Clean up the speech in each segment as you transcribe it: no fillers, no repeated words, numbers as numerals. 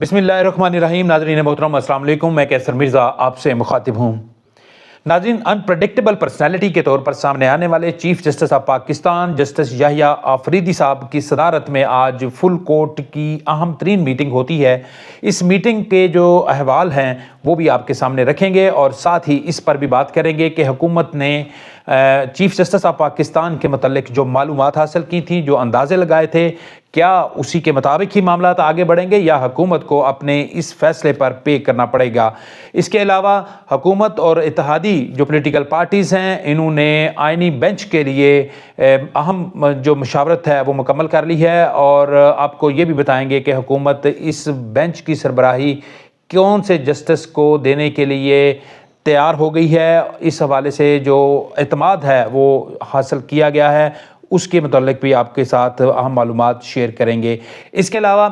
بسم اللہ الرحمن الرحیم۔ ناظرین محترم السلام علیکم، میں کیسر مرزا آپ سے مخاطب ہوں۔ ناظرین، انپریڈکٹیبل پرسنالٹی کے طور پر سامنے آنے والے chief justice of Pakistan justice Yahya Afridi صاحب کی صدارت میں آج فل کورٹ کی اہم ترین میٹنگ ہوتی ہے۔ اس میٹنگ کے جو احوال ہیں وہ بھی آپ کے سامنے رکھیں گے اور ساتھ ہی اس پر بھی بات کریں گے کہ حکومت نے چیف جسٹس آف پاکستان کے متعلق جو معلومات حاصل کی تھیں، جو اندازے لگائے تھے، کیا اسی کے مطابق ہی معاملات آگے بڑھیں گے یا حکومت کو اپنے اس فیصلے پر پے کرنا پڑے گا۔ اس کے علاوہ حکومت اور اتحادی جو پولیٹیکل پارٹیز ہیں، انہوں نے آئینی بینچ کے لیے اہم جو مشاورت ہے وہ مکمل کر لی ہے اور آپ کو یہ بھی بتائیں گے کہ حکومت اس بینچ کی سربراہی کون سے جسٹس کو دینے کے لیے تیار ہو گئی ہے۔ اس حوالے سے جو اعتماد ہے وہ حاصل کیا گیا ہے، اس کے متعلق بھی آپ کے ساتھ اہم معلومات شیئر کریں گے۔ اس کے علاوہ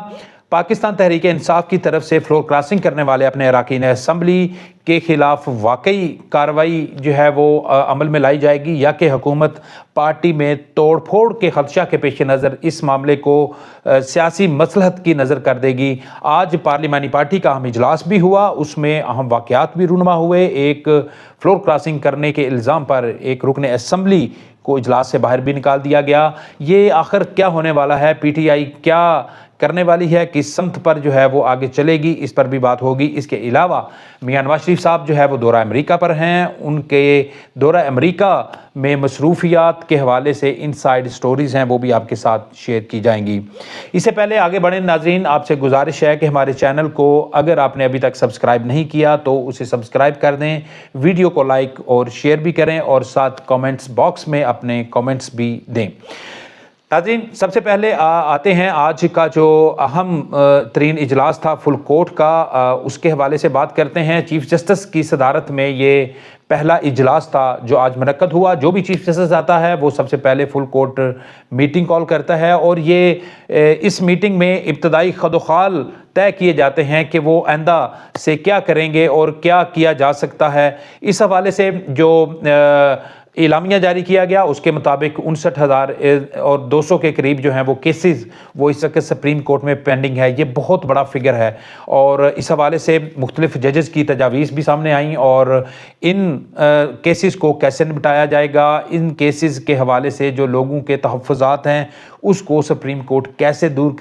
پاکستان تحریک انصاف کی طرف سے فلور کراسنگ کرنے والے اپنے اراکین اسمبلی کے خلاف واقعی کارروائی جو ہے وہ عمل میں لائی جائے گی یا کہ حکومت پارٹی میں توڑ پھوڑ کے خدشہ کے پیش نظر اس معاملے کو سیاسی مصلحت کی نظر کر دے گی۔ آج پارلیمانی پارٹی کا اہم اجلاس بھی ہوا، اس میں اہم واقعات بھی رونما ہوئے۔ ایک فلور کراسنگ کرنے کے الزام پر ایک رکن اسمبلی کو اجلاس سے باہر بھی نکال دیا گیا۔ یہ آخر کیا ہونے والا ہے، پی ٹی آئی کیا کرنے والی ہے، کس سمت پر جو ہے وہ آگے چلے گی، اس پر بھی بات ہوگی۔ اس کے علاوہ میاں نواز شریف صاحب جو ہے وہ دورہ امریکہ پر ہیں، ان کے دورہ امریکہ میں مصروفیات کے حوالے سے انسائیڈ سٹوریز ہیں وہ بھی آپ کے ساتھ شیئر کی جائیں گی۔ اس سے پہلے آگے بڑھیں ناظرین، آپ سے گزارش ہے کہ ہمارے چینل کو اگر آپ نے ابھی تک سبسکرائب نہیں کیا تو اسے سبسکرائب کر دیں، ویڈیو کو لائک اور شیئر بھی کریں اور ساتھ کامنٹس باکس میں اپنے کامنٹس بھی دیں۔ ناظرین، سب سے پہلے آتے ہیں آج کا جو اہم ترین اجلاس تھا فل کورٹ کا، اس کے حوالے سے بات کرتے ہیں۔ چیف جسٹس کی صدارت میں یہ پہلا اجلاس تھا جو آج منعقد ہوا۔ جو بھی چیف جسٹس آتا ہے وہ سب سے پہلے فل کورٹ میٹنگ کال کرتا ہے اور یہ اس میٹنگ میں ابتدائی خد و خال طے کیے جاتے ہیں کہ وہ آئندہ سے کیا کریں گے اور کیا کیا جا سکتا ہے۔ اس حوالے سے جو اعلامیہ جاری کیا گیا اس کے مطابق 59,000 اور 200 کے قریب جو ہیں وہ کیسز وہ اس وقت سپریم کورٹ میں پینڈنگ ہے۔ یہ بہت بڑا فگر ہے اور اس حوالے سے مختلف ججز کی تجاویز بھی سامنے آئیں اور ان کیسز کو کیسے نپٹایا جائے گا، ان کیسز کے حوالے سے جو لوگوں کے تحفظات ہیں اس کو سپریم کورٹ کیسے دور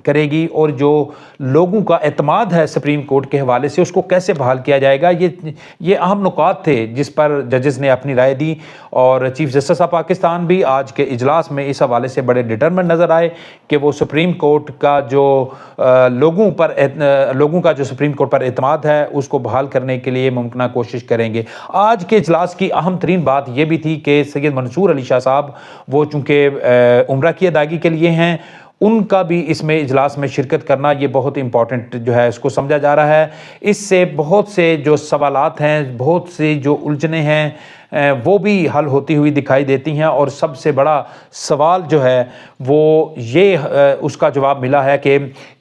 کرے گی اور جو لوگوں کا اعتماد ہے سپریم کورٹ کے حوالے سے اس کو کیسے بحال کیا جائے گا۔ یہ اہم نکات تھے جس پر ججز نے اپنی رائے دی اور چیف جسٹس آف پاکستان بھی آج کے اجلاس میں اس حوالے سے بڑے ڈٹرمنٹ نظر آئے کہ وہ سپریم کورٹ کا جو لوگوں کا جو سپریم کورٹ پر اعتماد ہے اس کو بحال کرنے کے لیے ممکنہ کوشش کریں گے۔ آج کے اجلاس کی اہم ترین بات یہ بھی تھی کہ سید منصور علی شاہ صاحب وہ چونکہ عمرہ کی ادائیگی کے لیے ہیں، ان کا بھی اس میں اجلاس میں شرکت کرنا یہ بہت امپورٹنٹ جو ہے اس کو سمجھا جا رہا ہے۔ اس سے بہت سے جو سوالات ہیں، بہت سی جو الجھنیں ہیں وہ بھی حل ہوتی ہوئی دکھائی دیتی ہیں اور سب سے بڑا سوال جو ہے وہ یہ اس کا جواب ملا ہے کہ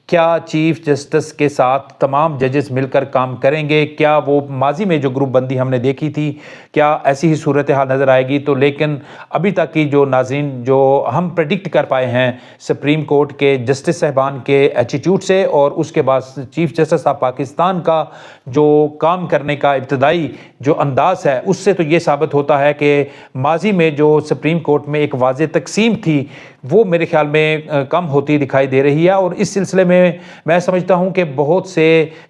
کیا چیف جسٹس کے ساتھ تمام ججز مل کر کام کریں گے؟ کیا وہ ماضی میں جو گروپ بندی ہم نے دیکھی تھی کیا ایسی ہی صورتحال نظر آئے گی؟ تو لیکن ابھی تک کی جو ناظرین جو ہم پریڈکٹ کر پائے ہیں سپریم کورٹ کے جسٹس صاحبان کے ایٹیٹیوڈ سے اور اس کے بعد چیف جسٹس آف پاکستان کا جو کام کرنے کا ابتدائی جو انداز ہے اس سے تو یہ ثابت ہوتا ہے کہ ماضی میں جو سپریم کورٹ میں ایک واضح تقسیم تھی وہ میرے خیال میں کم ہوتی دکھائی دے رہی ہے اور اس سلسلے میں سمجھتا ہوں کہ بہت سے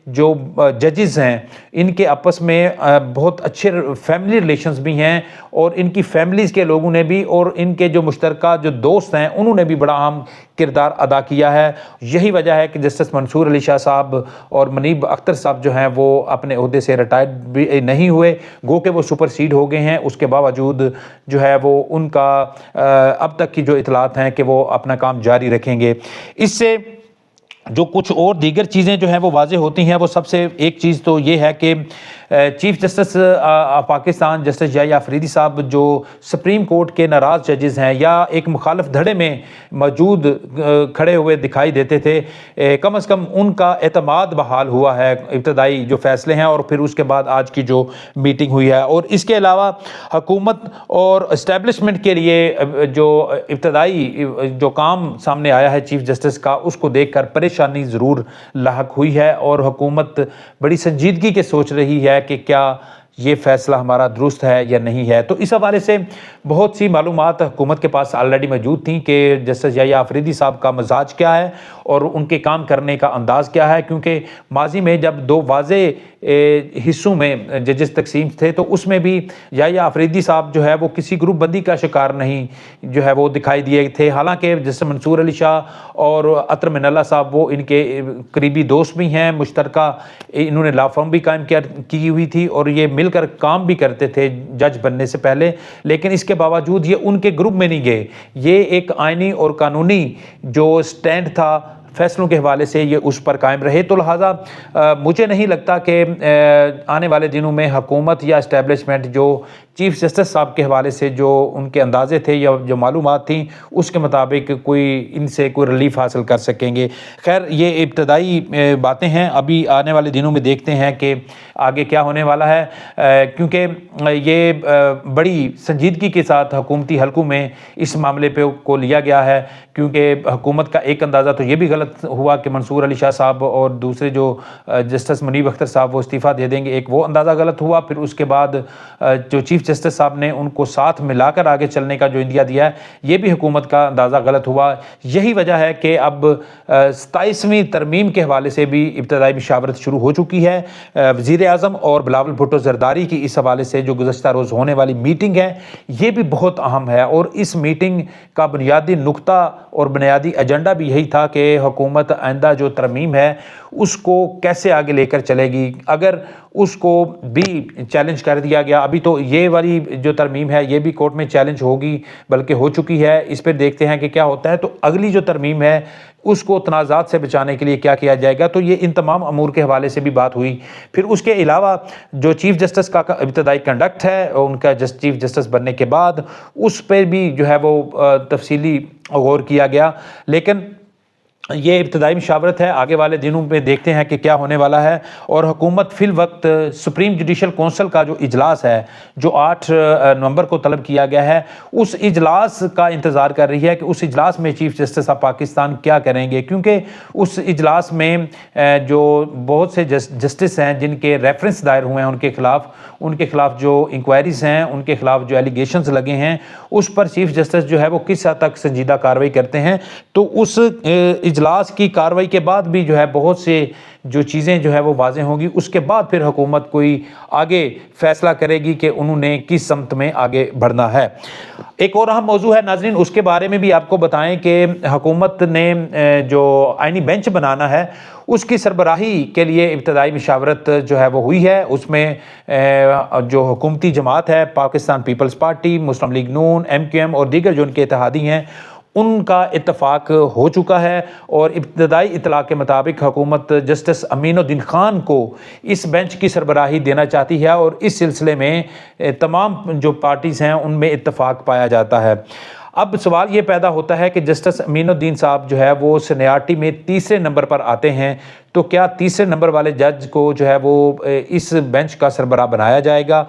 جو ججز ہیں ان کے آپس میں بہت اچھے فیملی ریلیشنز بھی ہیں اور ان کی فیملیز کے لوگوں نے بھی اور ان کے جو مشترکہ جو دوست ہیں انہوں نے بھی بڑا اہم کردار ادا کیا ہے۔ یہی وجہ ہے کہ جسٹس منصور علی شاہ صاحب اور منیب اختر صاحب جو ہیں وہ اپنے عہدے سے ریٹائرڈ بھی نہیں ہوئے، گو کہ وہ سپر سیڈ ہو گئے ہیں، اس کے باوجود جو ہے وہ ان کا اب تک کی جو اطلاعات ہیں کہ وہ اپنا کام جاری رکھیں گے۔ اس سے جو کچھ اور دیگر چیزیں جو ہیں وہ واضح ہوتی ہیں، وہ سب سے ایک چیز تو یہ ہے کہ chief justice Pakistan justice Yahya Afridi صاحب جو سپریم کورٹ کے ناراض ججز ہیں یا ایک مخالف دھڑے میں موجود کھڑے ہوئے دکھائی دیتے تھے، کم از کم ان کا اعتماد بحال ہوا ہے، ابتدائی جو فیصلے ہیں اور پھر اس کے بعد آج کی جو میٹنگ ہوئی ہے۔ اور اس کے علاوہ حکومت اور اسٹیبلشمنٹ کے لیے جو ابتدائی جو کام سامنے آیا ہے چیف جسٹس کا، اس کو دیکھ کر پریشانی ضرور لاحق ہوئی ہے اور حکومت بڑی سنجیدگی کے سوچ رہی ہے کہ کیا یہ فیصلہ ہمارا درست ہے یا نہیں ہے۔ تو اس حوالے سے بہت سی معلومات حکومت کے پاس آلریڈی موجود تھیں کہ جسٹس یحییٰ آفریدی صاحب کا مزاج کیا ہے اور ان کے کام کرنے کا انداز کیا ہے، کیونکہ ماضی میں جب دو واضح حصوں میں ججز تقسیم تھے تو اس میں بھی یحییٰ آفریدی صاحب جو ہے وہ کسی گروپ بندی کا شکار نہیں جو ہے وہ دکھائی دیے تھے، حالانکہ جسٹس منصور علی شاہ اور اطہر من اللہ صاحب وہ ان کے قریبی دوست بھی ہیں، مشترکہ انہوں نے لا فرم بھی قائم کی ہوئی تھی اور یہ مل کر کام بھی کرتے تھے جج بننے سے پہلے، لیکن اس کے باوجود یہ ان کے گروپ میں نہیں گئے۔ یہ ایک آئینی اور قانونی جو سٹینڈ تھا فیصلوں کے حوالے سے یہ اس پر قائم رہے، تو لہٰذا مجھے نہیں لگتا کہ آنے والے دنوں میں حکومت یا اسٹیبلشمنٹ جو چیف جسٹس صاحب کے حوالے سے جو ان کے اندازے تھے یا جو معلومات تھیں اس کے مطابق کوئی ان سے کوئی ریلیف حاصل کر سکیں گے۔ خیر یہ ابتدائی باتیں ہیں، ابھی آنے والے دنوں میں دیکھتے ہیں کہ آگے کیا ہونے والا ہے، کیونکہ یہ بڑی سنجیدگی کے ساتھ حکومتی حلقوں میں اس معاملے پہ کو لیا گیا ہے، کیونکہ حکومت کا ایک اندازہ تو یہ بھی غلط ہوا کہ منصور علی شاہ صاحب اور دوسرے جو جسٹس منیب اختر صاحب وہ استعفیٰ دے دیں گے، ایک وہ اندازہ غلط ہوا، پھر اس کے بعد جو چیف جسٹس صاحب نے ان کو ساتھ ملا کر آگے چلنے کا جو اندیا دیا ہے یہ بھی حکومت کا اندازہ غلط ہوا۔ یہی وجہ ہے کہ اب 27ویں ترمیم کے حوالے سے بھی ابتدائی مشاورت شروع ہو چکی ہے۔ وزیر اعظم اور بلاول بھٹو زرداری کی اس حوالے سے جو گزشتہ روز ہونے والی میٹنگ ہے یہ بھی بہت اہم ہے، اور اس میٹنگ کا بنیادی نقطہ اور بنیادی ایجنڈا بھی یہی تھا کہ حکومت آئندہ جو ترمیم ہے اس کو کیسے آگے لے کر چلے گی۔ اگر اس کو بھی چیلنج کر دیا گیا، ابھی تو یہ والی جو ترمیم ہے یہ بھی کورٹ میں چیلنج ہوگی بلکہ ہو چکی ہے، اس پہ دیکھتے ہیں کہ کیا ہوتا ہے، تو اگلی جو ترمیم ہے اس کو تنازعات سے بچانے کے لیے کیا کیا جائے گا، تو یہ ان تمام امور کے حوالے سے بھی بات ہوئی۔ پھر اس کے علاوہ جو چیف جسٹس کا ابتدائی کنڈکٹ ہے ان کا چیف جسٹس بننے کے بعد اس پہ بھی جو ہے وہ تفصیلی غور کیا گیا، لیکن یہ ابتدائی مشاورت ہے، آگے والے دنوں میں دیکھتے ہیں کہ کیا ہونے والا ہے۔ اور حکومت فی الوقت سپریم جوڈیشل کونسل کا جو اجلاس ہے جو 8 نومبر کو طلب کیا گیا ہے اس اجلاس کا انتظار کر رہی ہے کہ اس اجلاس میں چیف جسٹس آف پاکستان کیا کریں گے، کیونکہ اس اجلاس میں جو بہت سے جسٹس ہیں جن کے ریفرنس دائر ہوئے ہیں ان کے خلاف جو انکوائریز ہیں، ان کے خلاف جو ایلیگیشنز لگے ہیں، اس پر چیف جسٹس جو ہے وہ کس حد تک سنجیدہ کارروائی کرتے ہیں۔ تو اس اجلاس کی کارروائی کے بعد بھی جو ہے بہت سے جو چیزیں جو ہے وہ واضح ہوں گی، اس کے بعد پھر حکومت کوئی آگے فیصلہ کرے گی کہ انہوں نے کس سمت میں آگے بڑھنا ہے۔ ایک اور اہم موضوع ہے ناظرین، اس کے بارے میں بھی آپ کو بتائیں کہ حکومت نے جو آئینی بینچ بنانا ہے اس کی سربراہی کے لیے ابتدائی مشاورت جو ہے وہ ہوئی ہے۔ اس میں جو حکومتی جماعت ہے پاکستان پیپلز پارٹی، مسلم لیگ نون، MQM اور دیگر جو ان کے اتحادی ہیں ان کا اتفاق ہو چکا ہے، اور ابتدائی اطلاع کے مطابق حکومت جسٹس امین الدین خان کو اس بینچ کی سربراہی دینا چاہتی ہے، اور اس سلسلے میں تمام جو پارٹیز ہیں ان میں اتفاق پایا جاتا ہے۔ اب سوال یہ پیدا ہوتا ہے کہ جسٹس امین الدین صاحب جو ہے وہ سینیارٹی میں تیسرے نمبر پر آتے ہیں، تو کیا تیسرے نمبر والے جج کو جو ہے وہ اس بینچ کا سربراہ بنایا جائے گا؟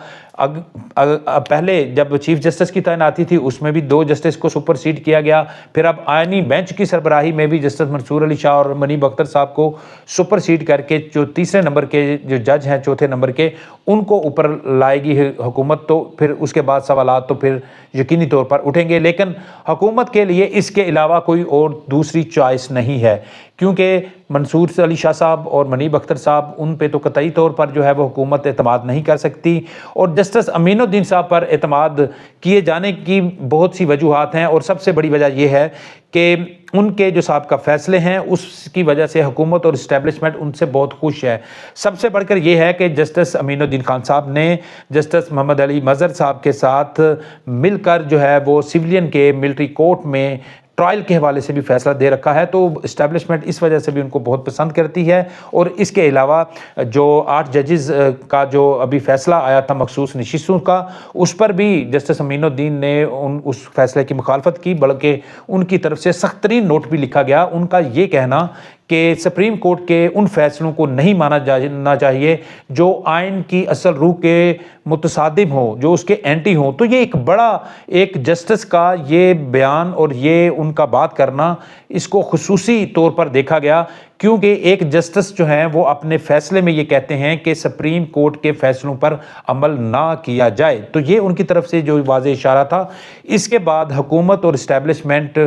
پہلے جب چیف جسٹس کی تعیناتی تھی اس میں بھی 2 جسٹس کو سپر سیڈ کیا گیا، پھر اب آئینی بینچ کی سربراہی میں بھی جسٹس منصور علی شاہ اور منیب اختر صاحب کو سپر سیڈ کر کے جو تیسرے نمبر کے جو جج ہیں چوتھے نمبر کے ان کو اوپر لائے گی حکومت، تو پھر اس کے بعد سوالات تو پھر یقینی طور پر اٹھیں گے، لیکن حکومت کے لیے اس کے علاوہ کوئی اور دوسری چوائس نہیں ہے، کیونکہ منصور علی شاہ صاحب اور منیب اختر صاحب ان پہ تو قطعی طور پر جو ہے وہ حکومت اعتماد نہیں کر سکتی، اور جسٹس امین الدین صاحب پر اعتماد کیے جانے کی بہت سی وجوہات ہیں، اور سب سے بڑی وجہ یہ ہے کہ ان کے جو سابقہ فیصلے ہیں اس کی وجہ سے حکومت اور اسٹیبلشمنٹ ان سے بہت خوش ہے۔ سب سے بڑھ کر یہ ہے کہ جسٹس امین الدین خان صاحب نے جسٹس محمد علی مظہر صاحب کے ساتھ مل کر جو ہے وہ سویلین کے ملٹری کورٹ میں ٹرائل کے حوالے سے بھی فیصلہ دے رکھا ہے، تو اسٹیبلشمنٹ اس وجہ سے بھی ان کو بہت پسند کرتی ہے۔ اور اس کے علاوہ جو 8 ججز کا جو ابھی فیصلہ آیا تھا مخصوص نشستوں کا، اس پر بھی جسٹس امین الدین نے اس فیصلے کی مخالفت کی، بلکہ ان کی طرف سے سخت ترین نوٹ بھی لکھا گیا۔ ان کا یہ کہنا کہ سپریم کورٹ کے ان فیصلوں کو نہیں مانا جانا چاہیے جو آئین کی اصل روح کے متصادم ہو، جو اس کے اینٹی ہوں۔ تو یہ ایک بڑا ایک جسٹس کا یہ بیان اور یہ ان کا بات کرنا، اس کو خصوصی طور پر دیکھا گیا، کیونکہ ایک جسٹس جو ہیں وہ اپنے فیصلے میں یہ کہتے ہیں کہ سپریم کورٹ کے فیصلوں پر عمل نہ کیا جائے۔ تو یہ ان کی طرف سے جو واضح اشارہ تھا۔ اس کے بعد حکومت اور اسٹیبلشمنٹ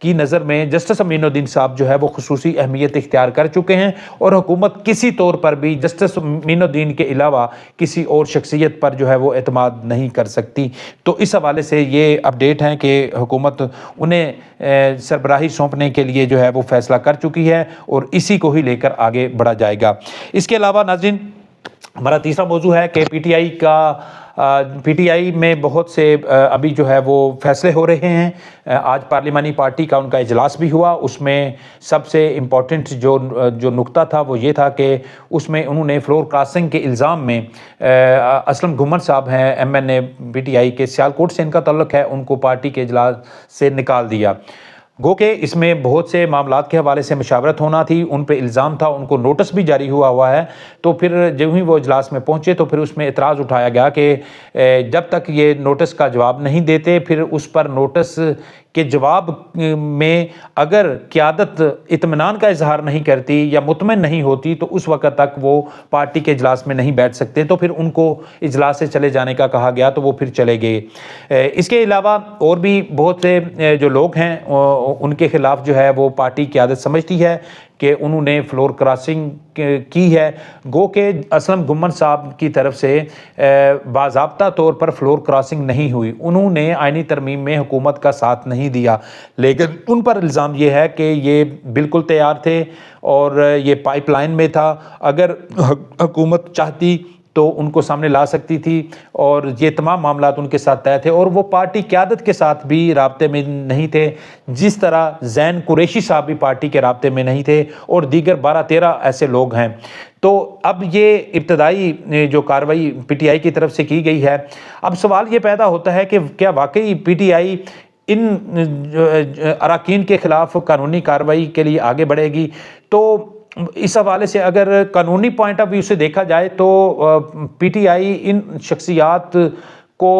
کی نظر میں جسٹس امین الدین صاحب جو ہے وہ خصوصی اہمیت اختیار کر چکے ہیں، اور حکومت کسی طور پر بھی جسٹس امین الدین کے علاوہ کسی اور شخصیت پر جو ہے وہ اعتماد نہیں کر سکتی۔ تو اس حوالے سے یہ اپڈیٹ ہیں کہ حکومت انہیں سربراہی سونپنے کے لیے جو ہے وہ فیصلہ کر چکی ہے، اور اسی کو ہی لے کر آگے بڑھا جائے گا۔ اس کے علاوہ ناظرین، ہمارا تیسرا موضوع ہے کہ پی ٹی آئی میں بہت سے ابھی جو ہے وہ فیصلے ہو رہے ہیں۔ آج پارلیمانی پارٹی کا ان کا اجلاس بھی ہوا۔ اس میں سب سے امپورٹنٹ جو نقطہ تھا وہ یہ تھا کہ اس میں انہوں نے فلور کراسنگ کے الزام میں اسلم گھمن صاحب ہیں M N A P T I کے، سیالکوٹ سے ان کا تعلق ہے، ان کو پارٹی کے اجلاس سے نکال دیا۔ گو کہ اس میں بہت سے معاملات کے حوالے سے مشاورت ہونا تھی، ان پہ الزام تھا، ان کو نوٹس بھی جاری ہوا ہے۔ تو پھر جب ہی وہ اجلاس میں پہنچے تو پھر اس میں اعتراض اٹھایا گیا کہ جب تک یہ نوٹس کا جواب نہیں دیتے، پھر اس پر نوٹس کے جواب میں اگر قیادت اطمینان کا اظہار نہیں کرتی یا مطمئن نہیں ہوتی تو اس وقت تک وہ پارٹی کے اجلاس میں نہیں بیٹھ سکتے۔ تو پھر ان کو اجلاس سے چلے جانے کا کہا گیا، تو وہ پھر چلے گئے۔ اس کے علاوہ اور بھی بہت سے جو لوگ ہیں ان کے خلاف جو ہے وہ پارٹی قیادت سمجھتی ہے کہ انہوں نے فلور کراسنگ کی ہے۔ گو کہ اسلم گھمن صاحب کی طرف سے باضابطہ طور پر فلور کراسنگ نہیں ہوئی، انہوں نے آئینی ترمیم میں حکومت کا ساتھ نہیں دیا، لیکن ان پر الزام یہ ہے کہ یہ بالکل تیار تھے اور یہ پائپ لائن میں تھا، اگر حکومت چاہتی تو ان کو سامنے لا سکتی تھی، اور یہ تمام معاملات ان کے ساتھ طے تھے، اور وہ پارٹی قیادت کے ساتھ بھی رابطے میں نہیں تھے، جس طرح زین قریشی صاحب بھی پارٹی کے رابطے میں نہیں تھے، اور دیگر 12-13 ایسے لوگ ہیں۔ تو اب یہ ابتدائی جو کارروائی پی ٹی آئی کی طرف سے کی گئی ہے، اب سوال یہ پیدا ہوتا ہے کہ کیا واقعی پی ٹی آئی ان اراکین کے خلاف قانونی کارروائی کے لیے آگے بڑھے گی؟ تو اس حوالے سے اگر قانونی پوائنٹ آف ویو سے دیکھا جائے تو پی ٹی آئی ان شخصیات کو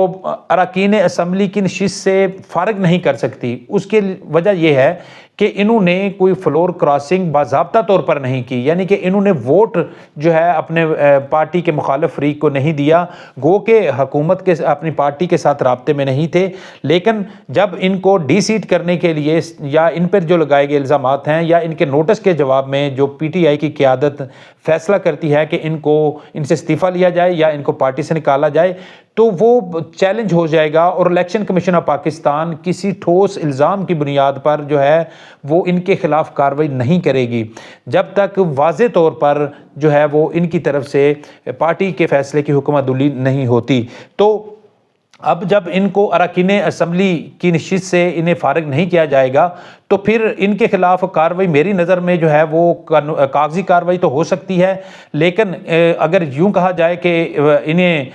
اراکین اسمبلی کی نشست سے فارغ نہیں کر سکتی۔ اس کی وجہ یہ ہے کہ انہوں نے کوئی فلور کراسنگ باضابطہ طور پر نہیں کی، یعنی کہ انہوں نے ووٹ جو ہے اپنے پارٹی کے مخالف فریق کو نہیں دیا، گو کہ حکومت کے اپنی پارٹی کے ساتھ رابطے میں نہیں تھے، لیکن جب ان کو ڈی سیٹ کرنے کے لیے یا ان پر جو لگائے گئے الزامات ہیں یا ان کے نوٹس کے جواب میں جو پی ٹی آئی کی قیادت فیصلہ کرتی ہے کہ ان سے استعفیٰ لیا جائے یا ان کو پارٹی سے نکالا جائے، تو وہ چیلنج ہو جائے گا، اور الیکشن کمیشن آف پاکستان کسی ٹھوس الزام کی بنیاد پر جو ہے وہ ان کے خلاف کارروائی نہیں کرے گی جب تک واضح طور پر جو ہے وہ ان کی طرف سے پارٹی کے فیصلے کی حکم عدولی نہیں ہوتی۔ تو اب جب ان کو اراکین اسمبلی کی نشست سے انہیں فارغ نہیں کیا جائے گا تو پھر ان کے خلاف کارروائی میری نظر میں جو ہے وہ کاغذی کارروائی تو ہو سکتی ہے، لیکن اگر یوں کہا جائے کہ انہیں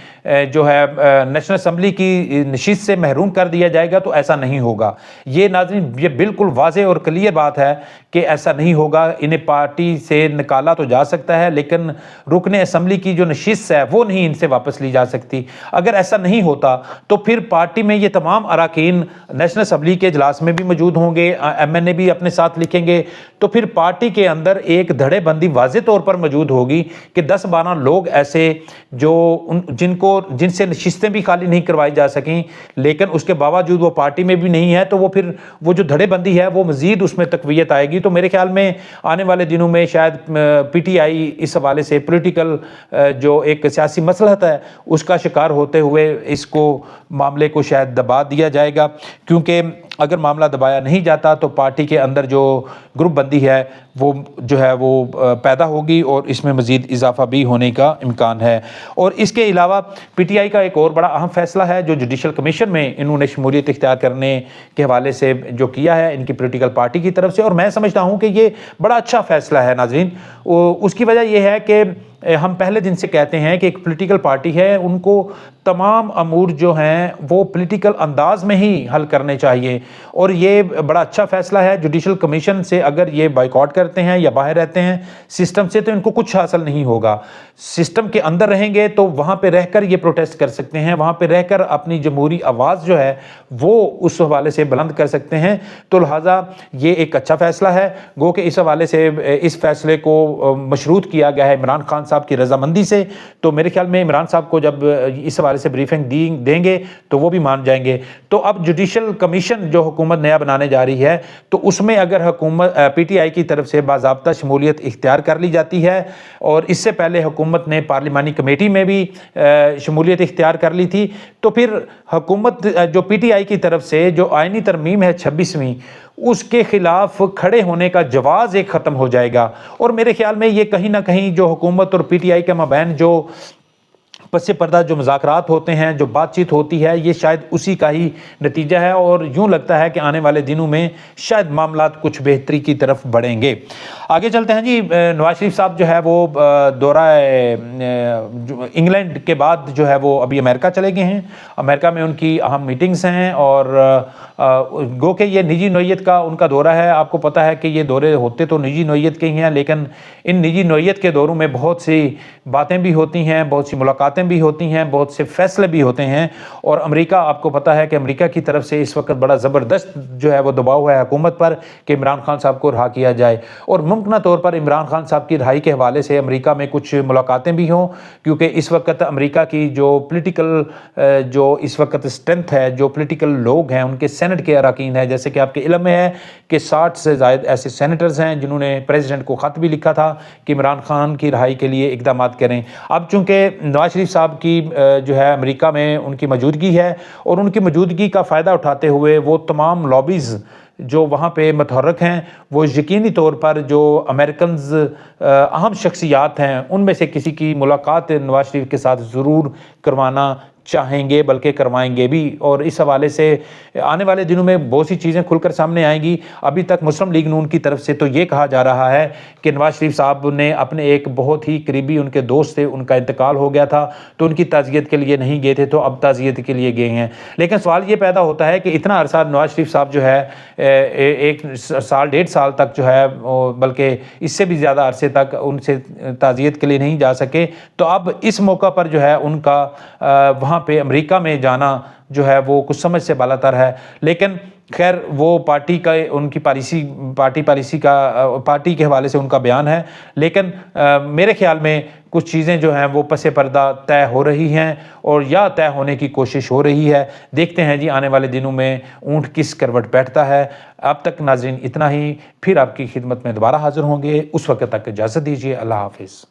جو ہے نیشنل اسمبلی کی نشست سے محروم کر دیا جائے گا تو ایسا نہیں ہوگا۔ یہ ناظرین یہ بالکل واضح اور کلیئر بات ہے کہ ایسا نہیں ہوگا۔ انہیں پارٹی سے نکالا تو جا سکتا ہے لیکن رکن اسمبلی کی جو نشست ہے وہ نہیں ان سے واپس لی جا سکتی۔ اگر ایسا نہیں ہوتا تو پھر پارٹی میں یہ تمام اراکین نیشنل اسمبلی کے اجلاس میں بھی موجود ہوں گے، ایم این اے بھی اپنے ساتھ لکھیں گے، تو پھر پارٹی کے اندر ایک دھڑے بندی واضح طور پر موجود ہوگی کہ 10-12 لوگ ایسے جو جن سے نشستیں بھی خالی نہیں کروائی جا سکیں لیکن اس کے باوجود وہ پارٹی میں بھی نہیں ہے، تو وہ پھر وہ جو دھڑے بندی ہے وہ مزید اس میں تقویت آئے گی۔ تو میرے خیال میں آنے والے دنوں میں شاید پی ٹی آئی اس حوالے سے پولیٹیکل جو ایک سیاسی مصلحت ہے اس کا شکار ہوتے ہوئے اس کو معاملے کو شاید دبا دیا جائے گا، کیونکہ اگر معاملہ دبایا نہیں جاتا تو پارٹی کے اندر جو گروپ بندی ہے وہ جو ہے وہ پیدا ہوگی اور اس میں مزید اضافہ بھی ہونے کا امکان ہے۔ اور اس کے علاوہ پی ٹی آئی کا ایک اور بڑا اہم فیصلہ ہے جو جوڈیشل کمیشن میں انہوں نے شمولیت اختیار کرنے کے حوالے سے جو کیا ہے ان کی پولیٹیکل پارٹی کی طرف سے، اور میں سمجھتا ہوں کہ یہ بڑا اچھا فیصلہ ہے ناظرین۔ اس کی وجہ یہ ہے کہ ہم پہلے دن سے کہتے ہیں کہ ایک پولیٹیکل پارٹی ہے، ان کو تمام امور جو ہیں وہ پولیٹیکل انداز میں ہی حل کرنے چاہیے، اور یہ بڑا اچھا فیصلہ ہے۔ جوڈیشل کمیشن سے اگر یہ بائیکاٹ کرتے ہیں یا باہر رہتے ہیں سسٹم سے تو ان کو کچھ حاصل نہیں ہوگا۔ سسٹم کے اندر رہیں گے تو وہاں پہ رہ کر یہ پروٹیسٹ کر سکتے ہیں، وہاں پہ رہ کر اپنی جمہوری آواز جو ہے وہ اس حوالے سے بلند کر سکتے ہیں، تو لہٰذا یہ ایک اچھا فیصلہ ہے۔ گو کہ اس حوالے سے اس فیصلے کو مشروط کیا گیا ہے عمران خان صاحب کی رضامندی سے، تو میرے خیال میں عمران صاحب کو جب اس حوالے سے بریفنگ دیں گے تو وہ بھی مان جائیں گے۔ تو اب جوڈیشل کمیشن جو حکومت نیا بنانے جا رہی ہے تو اس میں اگر حکومت پی ٹی آئی کی طرف سے باضابطہ شمولیت اختیار کر لی جاتی ہے، اور اس سے پہلے حکومت نے پارلیمانی کمیٹی میں بھی شمولیت اختیار کر لی تھی، تو پھر حکومت جو پی ٹی آئی کی طرف سے جو آئینی ترمیم ہے 26ویں، اس کے خلاف کھڑے ہونے کا جواز ایک ختم ہو جائے گا۔ اور میرے خیال میں یہ کہیں نہ کہیں جو حکومت اور پی ٹی آئی کے مابین جو پس پردہ جو مذاکرات ہوتے ہیں، جو بات چیت ہوتی ہے، یہ شاید اسی کا ہی نتیجہ ہے، اور یوں لگتا ہے کہ آنے والے دنوں میں شاید معاملات کچھ بہتری کی طرف بڑھیں گے۔ آگے چلتے ہیں جی۔ نواز شریف صاحب جو ہے وہ دورہ انگلینڈ کے بعد جو ہے وہ ابھی امریکہ چلے گئے ہیں۔ امریکہ میں ان کی اہم میٹنگز ہیں، اور گو کہ یہ نجی نوعیت کا ان کا دورہ ہے۔ آپ کو پتہ ہے کہ یہ دورے ہوتے تو نجی نوعیت کے ہی ہیں، لیکن ان نجی نوعیت کے دوروں میں بہت سی باتیں بھی ہوتی ہیں، بہت سی ملاقاتیں بھی ہوتی ہیں، بہت سے فیصلے بھی ہوتے ہیں، اور امریکہ آپ کو پتہ ہے کہ امریکہ کی طرف سے اس وقت بڑا زبردست جو ہے وہ دباؤ ہے حکومت پر کہ عمران خان صاحب کو رہا کیا جائے، اور ممکنہ طور پر عمران خان صاحب کی رہائی کے حوالے سے امریکہ میں کچھ ملاقاتیں بھی ہوں، کیونکہ اس وقت امریکہ کی جو پولیٹیکل جو اس وقت اسٹرینتھ ہے، جو پولیٹیکل لوگ ہیں ان کے سینٹ کے اراکین ہیں، جیسے کہ آپ کے علم میں ہے کہ 60 سے زائد ایسے سینیٹرز ہیں جنہوں نے پریزیڈنٹ کو خط بھی لکھا تھا کہ عمران خان کی رہائی کے لیے اقدامات کریں۔ اب چونکہ نواز شریف صاحب کی جو ہے امریکہ میں ان کی موجودگی ہے، اور ان کی موجودگی کا فائدہ اٹھاتے ہوئے وہ تمام لابیز جو وہاں پہ متحرک ہیں وہ یقینی طور پر جو امریکنز اہم شخصیات ہیں ان میں سے کسی کی ملاقات نواز شریف کے ساتھ ضرور کروانا چاہیں گے، بلکہ کروائیں گے بھی، اور اس حوالے سے آنے والے دنوں میں بہت سی چیزیں کھل کر سامنے آئیں گی۔ ابھی تک مسلم لیگ نون کی طرف سے تو یہ کہا جا رہا ہے کہ نواز شریف صاحب نے اپنے ایک بہت ہی قریبی ان کے دوست تھے، ان کا انتقال ہو گیا تھا تو ان کی تعزیت کے لیے نہیں گئے تھے، تو اب تعزیت کے لیے گئے ہیں۔ لیکن سوال یہ پیدا ہوتا ہے کہ اتنا عرصہ نواز شریف صاحب جو ہے 1.5 سال تک جو ہے، بلکہ اس سے بھی زیادہ عرصے تک ان سے تعزیت کے لیے نہیں جا سکے، تو اب اس موقع پر جو ہے ان کا وہاں پہ امریکہ میں جانا جو ہے وہ کچھ سمجھ سے بالا تر ہے۔ لیکن خیر وہ پارٹی کا ان کی پارٹی کے حوالے سے ان کا بیان ہے، لیکن میرے خیال میں کچھ چیزیں جو ہیں وہ پس پردہ طے ہو رہی ہیں، اور یا طے ہونے کی کوشش ہو رہی ہے۔ دیکھتے ہیں جی آنے والے دنوں میں اونٹ کس کروٹ بیٹھتا ہے۔ اب تک ناظرین اتنا ہی، پھر آپ کی خدمت میں دوبارہ حاضر ہوں گے، اس وقت تک اجازت دیجیے، اللہ حافظ۔